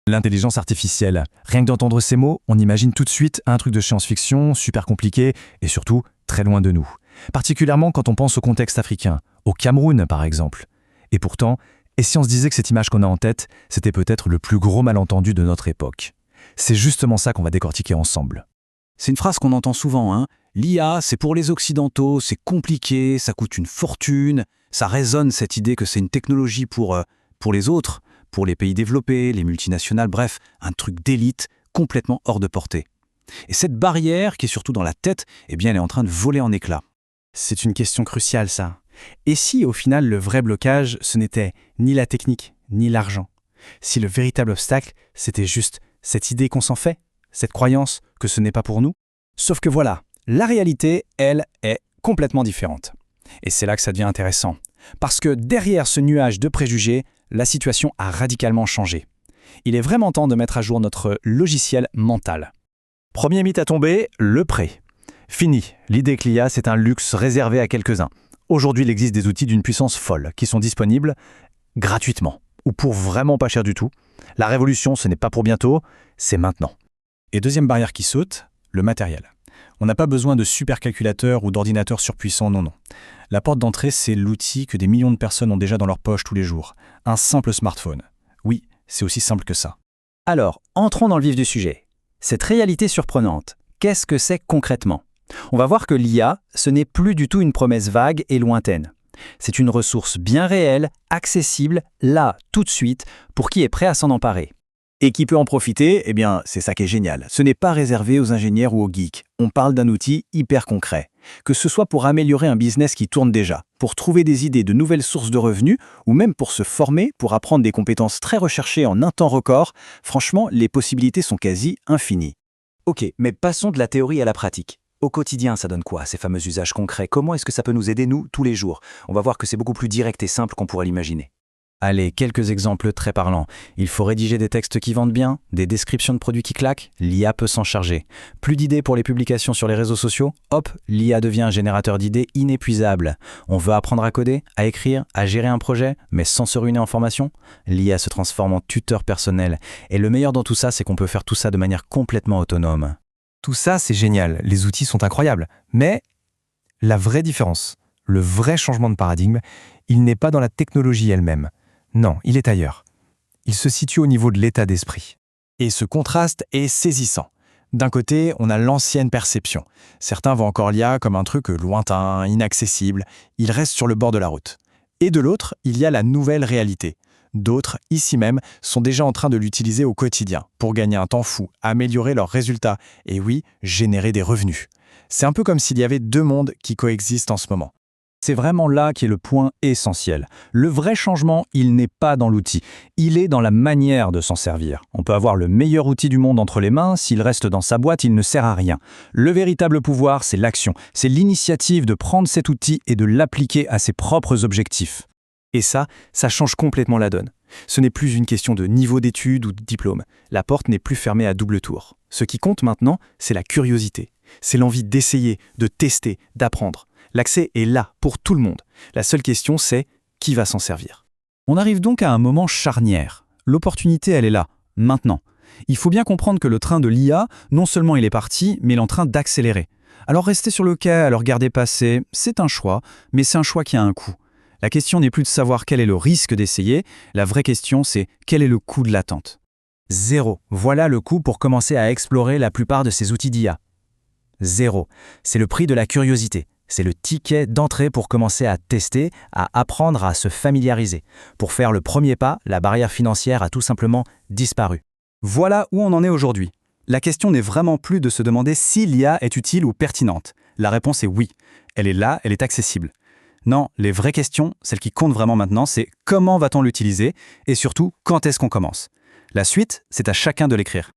L'intelligence artificielle. Rien que d'entendre ces mots, on imagine tout de suite un truc de science-fiction, super compliqué et surtout très loin de nous. Particulièrement quand on pense au contexte africain, au Cameroun par exemple. Et pourtant, et si on se disait que cette image qu'on a en tête, c'était peut-être le plus gros malentendu de notre époque? C'est justement ça qu'on va décortiquer ensemble. C'est une phrase qu'on entend souvent, hein. L'IA, c'est pour les Occidentaux, c'est compliqué, ça coûte une fortune. Ça résonne cette idée que c'est une technologie pour les autres, pour les pays développés, les multinationales, bref, un truc d'élite complètement hors de portée. Et cette barrière, qui est surtout dans la tête, eh bien, elle est en train de voler en éclats. C'est une question cruciale, ça. Et si, au final, le vrai blocage, ce n'était ni la technique, ni l'argent? Si le véritable obstacle, c'était juste cette idée qu'on s'en fait, cette croyance que ce n'est pas pour nous? Sauf que voilà, la réalité, elle, est complètement différente. Et c'est là que ça devient intéressant. Parce que derrière ce nuage de préjugés, la situation a radicalement changé. Il est vraiment temps de mettre à jour notre logiciel mental. Premier mythe à tomber, le prêt. Fini, l'idée que l'IA, c'est un luxe réservé à quelques-uns. Aujourd'hui, il existe des outils d'une puissance folle qui sont disponibles gratuitement ou pour vraiment pas cher du tout. La révolution, ce n'est pas pour bientôt, c'est maintenant. Et deuxième barrière qui saute, le matériel. On n'a pas besoin de supercalculateurs ou d'ordinateurs surpuissants, non. La porte d'entrée, c'est l'outil que des millions de personnes ont déjà dans leur poche tous les jours. Un simple smartphone. Oui, c'est aussi simple que ça. Alors, entrons dans le vif du sujet. Cette réalité surprenante, qu'est-ce que c'est concrètement? On va voir que l'IA, ce n'est plus du tout une promesse vague et lointaine. C'est une ressource bien réelle, accessible, là, tout de suite, pour qui est prêt à s'en emparer. Et qui peut en profiter, eh bien, c'est ça qui est génial. Ce n'est pas réservé aux ingénieurs ou aux geeks. On parle d'un outil hyper concret. Que ce soit pour améliorer un business qui tourne déjà, pour trouver des idées de nouvelles sources de revenus, ou même pour se former, pour apprendre des compétences très recherchées en un temps record, franchement, les possibilités sont quasi infinies. Ok, mais passons de la théorie à la pratique. Au quotidien, ça donne quoi, ces fameux usages concrets? Comment est-ce que ça peut nous aider, nous, tous les jours? On va voir que c'est beaucoup plus direct et simple qu'on pourrait l'imaginer. Allez, quelques exemples très parlants. Il faut rédiger des textes qui vendent bien, des descriptions de produits qui claquent, l'IA peut s'en charger. Plus d'idées pour les publications sur les réseaux sociaux? Hop, l'IA devient un générateur d'idées inépuisable. On veut apprendre à coder, à écrire, à gérer un projet, mais sans se ruiner en formation? L'IA se transforme en tuteur personnel. Et le meilleur dans tout ça, c'est qu'on peut faire tout ça de manière complètement autonome. Tout ça, c'est génial, les outils sont incroyables. Mais la vraie différence, le vrai changement de paradigme, il n'est pas dans la technologie elle-même. Non, il est ailleurs. Il se situe au niveau de l'état d'esprit. Et ce contraste est saisissant. D'un côté, on a l'ancienne perception. Certains voient encore l'IA comme un truc lointain, inaccessible. Il reste sur le bord de la route. Et de l'autre, il y a la nouvelle réalité. D'autres, ici même, sont déjà en train de l'utiliser au quotidien pour gagner un temps fou, améliorer leurs résultats et oui, générer des revenus. C'est un peu comme s'il y avait deux mondes qui coexistent en ce moment. C'est vraiment là qui est le point essentiel. Le vrai changement, il n'est pas dans l'outil, il est dans la manière de s'en servir. On peut avoir le meilleur outil du monde entre les mains, s'il reste dans sa boîte, il ne sert à rien. Le véritable pouvoir, c'est l'action, c'est l'initiative de prendre cet outil et de l'appliquer à ses propres objectifs. Et ça change complètement la donne. Ce n'est plus une question de niveau d'études ou de diplôme. La porte n'est plus fermée à double tour. Ce qui compte maintenant, c'est la curiosité. C'est l'envie d'essayer, de tester, d'apprendre. L'accès est là, pour tout le monde. La seule question, c'est qui va s'en servir. On arrive donc à un moment charnière. L'opportunité, elle est là, maintenant. Il faut bien comprendre que le train de l'IA, non seulement il est parti, mais il est en train d'accélérer. Alors rester sur le quai à le regarder passer, c'est un choix, mais c'est un choix qui a un coût. La question n'est plus de savoir quel est le risque d'essayer, la vraie question c'est quel est le coût de l'attente. 0. Voilà le coût pour commencer à explorer la plupart de ces outils d'IA. 0. C'est le prix de la curiosité. C'est le ticket d'entrée pour commencer à tester, à apprendre à se familiariser. Pour faire le premier pas, la barrière financière a tout simplement disparu. Voilà où on en est aujourd'hui. La question n'est vraiment plus de se demander si l'IA est utile ou pertinente. La réponse est oui. Elle est là, elle est accessible. Non, les vraies questions, celles qui comptent vraiment maintenant, c'est comment va-t-on l'utiliser et surtout, quand est-ce qu'on commence? La suite, c'est à chacun de l'écrire.